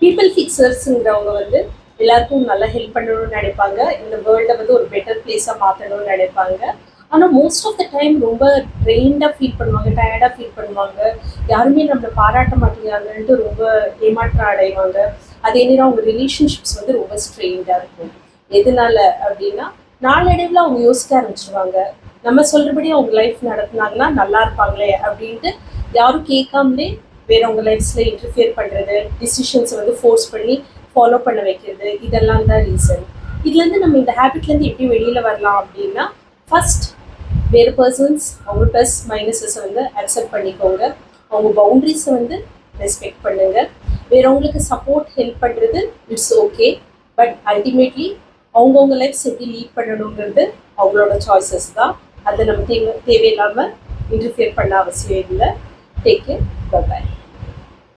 People ஃபிக்சர்ஸுங்கிறவங்க வந்து எல்லாருக்கும் நல்லா ஹெல்ப் பண்ணணும்னு நினைப்பாங்க. இந்த வேர்ல்டை வந்து ஒரு பெட்டர் பிளேஸாக மாற்றணும்னு நினைப்பாங்க. ஆனால் மோஸ்ட் ஆஃப் த டைம் ரொம்ப ட்ரெயின்டாக ஃபீல் பண்ணுவாங்க, டயர்டாக ஃபீல் பண்ணுவாங்க. யாருமே நம்மளை பாராட்ட மாட்டேங்கிறாங்கன்ட்டு ரொம்ப ஏமாற்றம் அடைவாங்க. அதே நேரம் அவங்க ரிலேஷன்ஷிப்ஸ் வந்து ரொம்ப ஸ்ட்ரெயின்டாக இருக்கும். எதனால அப்படின்னா, நாளடைவில் அவங்க யோசிக்க ஆரம்பிச்சிருவாங்க. நம்ம சொல்கிறபடி அவங்க லைஃப் நடத்துனாங்கன்னா நல்லா இருப்பாங்களே அப்படின்ட்டு யாரும் கேட்காமலே வேறவங்க லைஃப்ஸில் இன்டர்ஃபியர் பண்ணுறது, டிசிஷன்ஸை வந்து ஃபோர்ஸ் பண்ணி ஃபாலோ பண்ண வைக்கிறது, இதெல்லாம் தான் ரீசன். இதுலேருந்து நம்ம இந்த ஹேபிட்லேருந்து எப்படி வெளியில் வரலாம் அப்படின்னா, ஃபஸ்ட் வேறு பர்சன்ஸ் அவங்க ப்ளஸ் மைனஸஸை வந்து அக்செப்ட் பண்ணிக்கோங்க. அவங்க பவுண்ட்ரிஸை வந்து ரெஸ்பெக்ட் பண்ணுங்கள். வேறவங்களுக்கு சப்போர்ட் ஹெல்ப் பண்ணுறது இட்ஸ் ஓகே. பட் அல்டிமேட்லி அவங்கவுங்க லைஃப்ஸ் எப்படி லீட் பண்ணணுங்கிறது அவங்களோட சாய்ஸஸ் தான். அதை நம்ம தேவையில்லாமல் இன்டர்ஃபியர் பண்ண அவசியம் இல்லை. Take care. பை.